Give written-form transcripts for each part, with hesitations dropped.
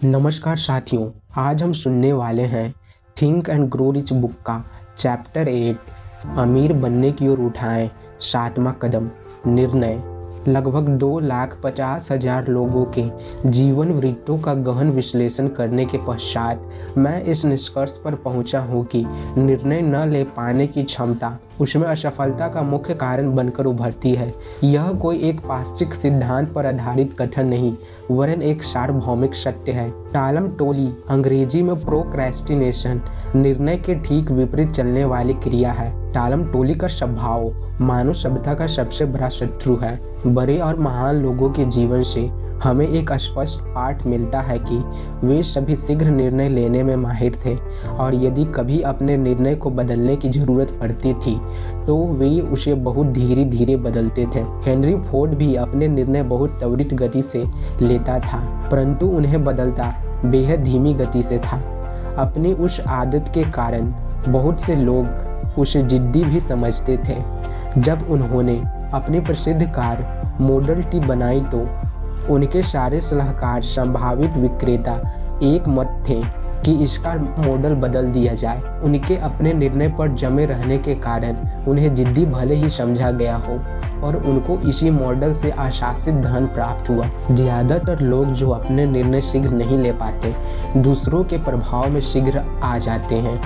नमस्कार साथियों, आज हम सुनने वाले हैं think and grow rich book का चैप्टर 8 अमीर बनने की ओर उठाएं 7वां कदम निर्णय। लगभग 2,50,000 लोगों के जीवन वृत्तों का गहन विश्लेषण करने के पश्चात मैं इस निष्कर्ष पर पहुंचा हूं कि निर्णय न ले पाने की क्षमता उसमें असफलता का मुख्य कारण बनकर उभरती है। यह कोई एक पाश्चिक सिद्धांत पर आधारित कथन नहीं, वरन एक सार्वभौमिक सत्य है। टालम टोली अंग्रेजी में प्रोक्रेस्टिनेशन निर्णय के ठीक विपरीत चलने वाली क्रिया है। टालम टोली का स्वभाव मानव सभ्यता का सबसे बड़ा शत्रु है। बड़े और महान लोगों के जीवन से हमें एक स्पष्ट पाठ मिलता है कि वे सभी शीघ्र निर्णय लेने में माहिर थे और यदि कभी अपने निर्णय को बदलने की जरूरत पड़ती थी तो वे उसे बहुत धीरे धीरे बदलते थे। हेनरी फोर्ड भी अपने निर्णय बहुत त्वरित गति से लेता था, परंतु उन्हें बदलता बेहद धीमी गति से था। अपनी उस आदत के कारण बहुत से लोग उसे जिद्दी भी समझते थे। जब उन्होंने अपनी प्रसिद्ध कार मॉडल टी बनाई तो उनके सारे सलाहकार संभावित विक्रेता एक मत थे कि इसका मॉडल बदल दिया जाए। उनके अपने निर्णय पर जमे रहने के कारण उन्हें जिद्दी भले ही समझा गया हो और उनको इसी मॉडल से आशासित धन प्राप्त हुआ। ज़्यादातर लोग जो अपने निर्णय शीघ्र नहीं ले पाते, दूसरों के प्रभाव में शीघ्र आ जाते हैं।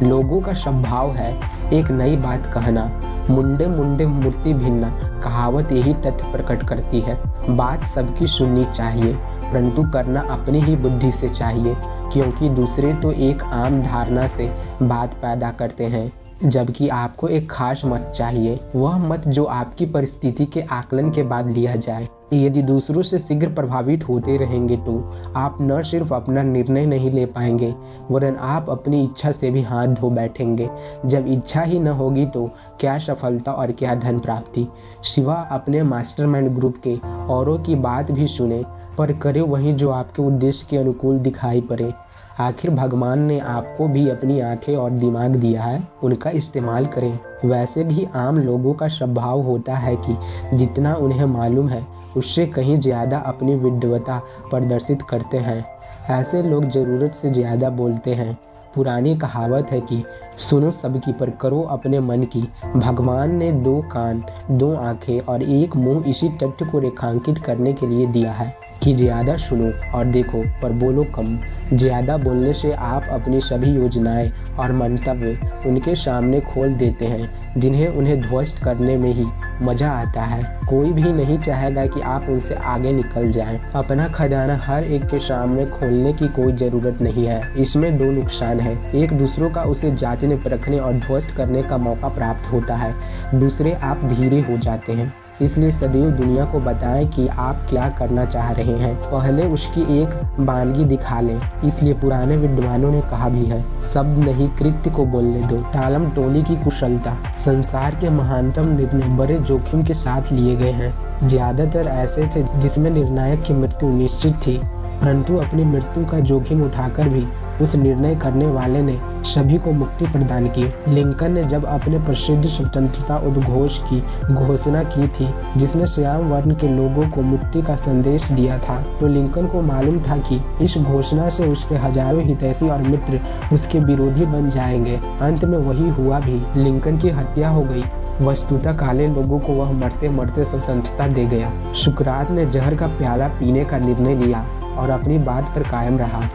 लोगों का स्वभाव है एक नई बात कहना। मुंडे मुंडे मूर्ति भिन्ना कहावत यही तथ्य प्रकट करती है। बात सबकी सुननी चाहिए, परंतु करना अपनी ही बुद्धि से चाहिए, क्योंकि दूसरे तो एक आम धारणा से बात पैदा करते हैं, जबकि आपको एक खास मत चाहिए, वह मत जो आपकी परिस्थिति के आकलन के बाद लिया जाए। यदि दूसरों से शीघ्र प्रभावित होते रहेंगे तो आप न सिर्फ अपना निर्णय नहीं ले पाएंगे, वरन आप अपनी इच्छा से भी हाथ धो बैठेंगे। जब इच्छा ही न होगी तो क्या सफलता और क्या धन प्राप्ति। सिवा अपने मास्टरमाइंड ग्रुप के औरों की बात भी सुने, पर करे वही जो आपके उद्देश्य के अनुकूल दिखाई पड़े। आखिर भगवान ने आपको भी अपनी आंखें और दिमाग दिया है, उनका इस्तेमाल करें। वैसे भी आम लोगों का स्वभाव होता है कि जितना उन्हें मालूम है उससे कहीं ज़्यादा अपनी विद्वता प्रदर्शित करते हैं। ऐसे लोग ज़रूरत से ज़्यादा बोलते हैं। पुरानी कहावत है कि सुनो सबकी पर करो अपने मन की। भगवान ने 2 कान, 2 आँखें और 1 मुंह इसी तथ्य को रेखांकित करने के लिए दिया है कि ज़्यादा सुनो और देखो पर बोलो कम। ज़्यादा बोलने से आप अपनी सभी योजनाएं और मंतव्य उनके सामने खोल देते हैं, जिन्हें उन्हें ध्वस्त करने में ही मज़ा आता है। कोई भी नहीं चाहेगा कि आप उनसे आगे निकल जाएं। अपना खजाना हर एक के सामने खोलने की कोई ज़रूरत नहीं है। इसमें 2 नुकसान है। एक, दूसरों का उसे जांचने परखने और ध्वस्त करने का मौका प्राप्त होता है। दूसरे, आप धीरे हो जाते हैं। इसलिए सदैव दुनिया को बताएं कि आप क्या करना चाह रहे हैं, पहले उसकी एक बानगी दिखा लें। इसलिए पुराने विद्वानों ने कहा भी है, शब्द नहीं कृत्य को बोलने दो। टालम टोली की कुशलता। संसार के महानतम निर्णय बड़े जोखिम के साथ लिए गए हैं। ज्यादातर ऐसे थे जिसमें निर्णायक की मृत्यु निश्चित थी, परंतु अपनी मृत्यु का जोखिम उठाकर भी उस निर्णय करने वाले ने सभी को मुक्ति प्रदान की। लिंकन ने जब अपने प्रसिद्ध स्वतंत्रता उद्घोष की घोषणा की थी, जिसने श्याम वर्ण के लोगों को मुक्ति का संदेश दिया था, तो लिंकन को मालूम था कि इस घोषणा से उसके हजारों हितैषी और मित्र उसके विरोधी बन जाएंगे। अंत में वही हुआ भी। लिंकन की हत्या हो गई। वस्तुतः काले लोगों को वह मरते मरते स्वतंत्रता दे गया। सुकरात ने जहर का प्याला पीने का निर्णय लिया और अपनी बात पर कायम रहा।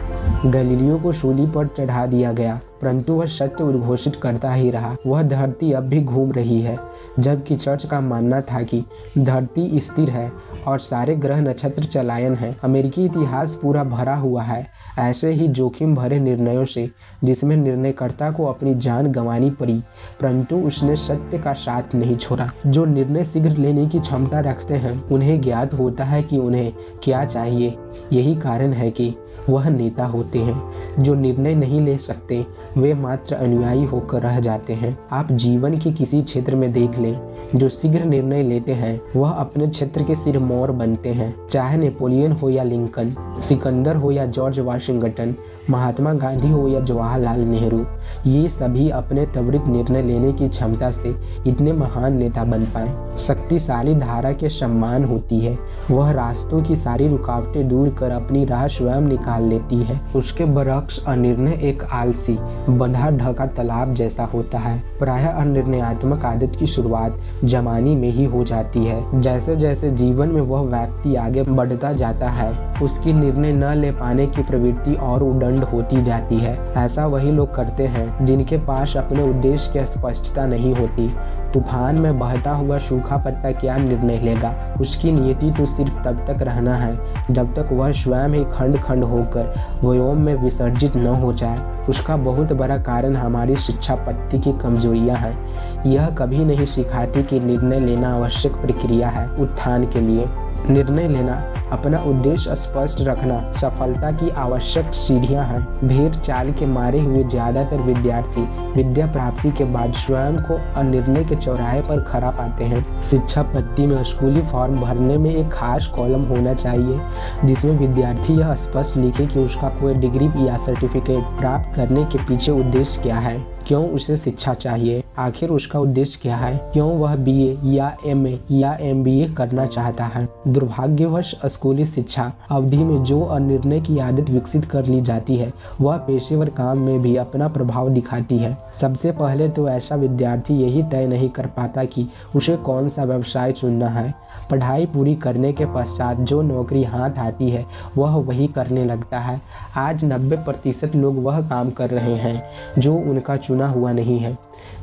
गैलीलियो को सूली पर चढ़ा दिया गया, परंतु वह सत्य उद्घोषित करता ही रहा। वह धरती अब भी घूम रही है, जबकि चर्च का मानना था कि धरती स्थिर है और सारे ग्रह नक्षत्र चलायन है। अमेरिकी इतिहास पूरा भरा हुआ है ऐसे ही जोखिम भरे निर्णयों से, जिसमें निर्णयकर्ता को अपनी जान गंवानी पड़ी, परंतु उसने सत्य का साथ नहीं छोड़ा। जो निर्णय शीघ्र लेने की क्षमता रखते हैं उन्हें ज्ञात होता है कि उन्हें क्या चाहिए। यही कारण है कि वह नेता होते हैं। जो निर्णय नहीं ले सकते वे मात्र अनुयायी होकर रह जाते हैं। आप जीवन के किसी क्षेत्र में देख लें, जो शीघ्र निर्णय लेते हैं वह अपने क्षेत्र के सिरमौर बनते हैं। चाहे नेपोलियन हो या लिंकन, सिकंदर हो या जॉर्ज वाशिंगटन, महात्मा गांधी हो या जवाहरलाल नेहरू, ये सभी अपने त्वरित निर्णय लेने की क्षमता से इतने महान नेता बन पाए। शक्तिशाली धारा के सम्मान होती है, वह रास्तों की सारी रुकावटें दूर कर अपनी राह स्वयं निकाल लेती है। उसके बरक्स अनिर्णय एक आलसी बंधा ढका तालाब जैसा होता है। प्रायः अनिर्णयात्मक आदत की शुरुआत जवानी में ही हो जाती है। जैसे जैसे जीवन में वह व्यक्ति आगे बढ़ता जाता है, उसकी निर्णय न ले पाने की प्रवृत्ति और उदंड होती जाती है। ऐसा वही लोग करते हैं जिनके पास अपने उद्देश्य की स्पष्टता नहीं होती। तूफान में बहता हुआ सूखा पत्ता क्या निर्णय लेगा? उसकी नियति तो सिर्फ तब तक रहना है जब तक वह स्वयं ही खंड खंड होकर व्योम में विसर्जित न हो जाए। उसका बहुत बड़ा कारण हमारी शिक्षा पद्धति की कमजोरियां हैं। यह कभी नहीं सिखाती कि निर्णय लेना आवश्यक प्रक्रिया है उत्थान के लिए। निर्णय लेना, अपना उद्देश्य स्पष्ट रखना सफलता की आवश्यक सीढ़ियां हैं। भेड़ चाल के मारे हुए ज्यादातर विद्यार्थी विद्या प्राप्ति के बाद स्वयं को अनिर्णय के चौराहे पर खड़ा पाते हैं। शिक्षा पद्धति में स्कूली फॉर्म भरने में एक खास कॉलम होना चाहिए जिसमें विद्यार्थी यह स्पष्ट लिखे कि उसका कोई डिग्री या सर्टिफिकेट प्राप्त करने के पीछे उद्देश्य क्या है, क्यों उसे शिक्षा चाहिए, आखिर उसका उद्देश्य क्या है, क्यों वह बीए या एमए या एमबीए करना चाहता है। दुर्भाग्यवश स्कूली शिक्षा अवधि में जो अनिर्णय की आदत विकसित कर ली जाती है वह पेशेवर काम में भी अपना प्रभाव दिखाती है। सबसे पहले तो ऐसा विद्यार्थी यही तय नहीं कर पाता कि उसे कौन सा व्यवसाय चुनना है। पढ़ाई पूरी करने के पश्चात जो नौकरी हाथ आती है वह वही करने लगता है। आज 90% लोग वह काम कर रहे हैं जो उनका चुना हुआ नहीं है।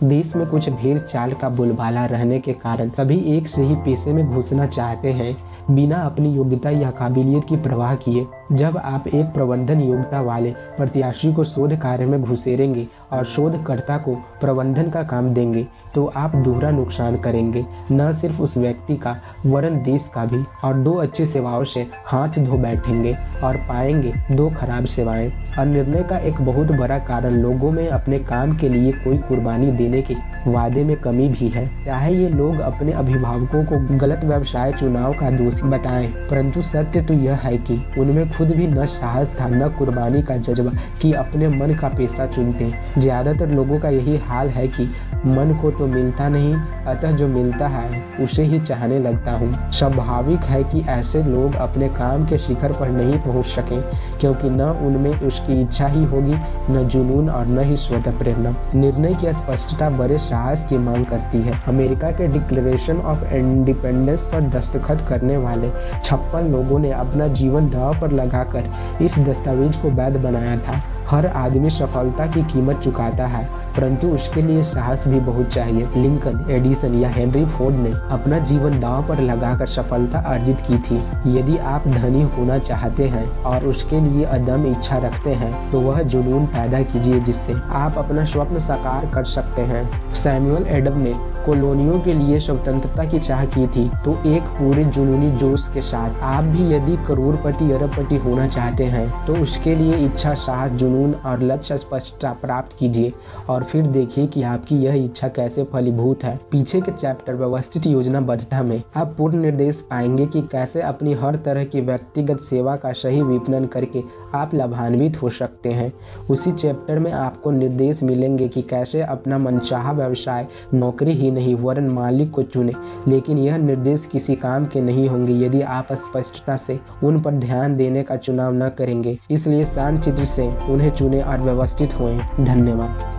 देश में कुछ भेड़ चाल का बोलबाला रहने के कारण सभी एक से ही पेशे में घुसना चाहते हैं बिना अपनी योग्यता या काबिलियत की परवाह किए। जब आप एक प्रबंधन योग्यता वाले प्रत्याशी को शोध कार्य में घुसेरेंगे और शोधकर्ता को प्रबंधन का काम देंगे तो आप दोहरा नुकसान करेंगे, न सिर्फ उस व्यक्ति का वरन देश का भी। और दो अच्छी सेवाओं से हाथ धो बैठेंगे और पाएंगे दो खराब सेवाएं। और निर्णय का एक बहुत बड़ा कारण लोगों में अपने काम के लिए कोई कुर्बानी देने के वादे में कमी भी है। चाहे ये लोग अपने अभिभावकों को गलत व्यवसाय चुनाव का दोषी बताएं, परंतु सत्य तो यह है कि उनमें खुद भी न साहस था न कुर्बानी का जज्बा कि अपने मन का पेशा चुनते। ज्यादातर लोगों का यही हाल है कि मन को तो मिलता नहीं, अतः जो मिलता है उसे ही चाहने लगता हूँ। स्वाभाविक है कि ऐसे लोग अपने काम के शिखर पर नहीं पहुँच सके क्योंकि न उनमें उसकी इच्छा ही होगी, न जुनून और न ही स्वतः प्रेरणा। निर्णय की स्पष्टता बड़े साहस की मांग करती है। अमेरिका के डिक्लेरेशन ऑफ इंडिपेंडेंस पर दस्तखत करने वाले 56 लोगों ने अपना जीवन दांव पर लगाकर इस दस्तावेज को वैध बनाया था। हर आदमी सफलता की कीमत चुकाता है, परंतु उसके लिए साहस भी बहुत चाहिए। लिंकन, एडिसन या हेनरी फोर्ड ने अपना जीवन दांव पर लगाकर सफलता अर्जित की थी। यदि आप धनी होना चाहते हैं और उसके लिए अदम्य इच्छा रखते हैं तो वह जुनून पैदा कीजिए जिससे आप अपना स्वप्न साकार कर सकते हैं। सैमुअल एडम ने कॉलोनियों के लिए स्वतंत्रता की चाह की थी, तो एक पूरे जुनूनी जोश के साथ आप भी यदि करोड़पति अरबपति होना चाहते हैं तो उसके लिए इच्छा, साहस, जुनून और लक्ष्य स्पष्टता प्राप्त कीजिए और फिर देखिए कि आपकी यह इच्छा कैसे फलीभूत है। पीछे के चैप्टर व्यवस्थित योजनाबद्धता में आप पूर्ण निर्देश पाएंगे कि कैसे अपनी हर तरह की व्यक्तिगत सेवा का सही विपणन करके आप लाभान्वित हो सकते हैं। उसी चैप्टर में आपको निर्देश मिलेंगे कि कैसे अपना मनचाहा व्यवसाय, नौकरी ही नहीं वरन मालिक को चुने। लेकिन यह निर्देश किसी काम के नहीं होंगे यदि आप स्पष्टता से उन पर ध्यान देने का चुनाव न करेंगे। इसलिए शांत चित्त से उन्हें चुने और व्यवस्थित होएं। धन्यवाद।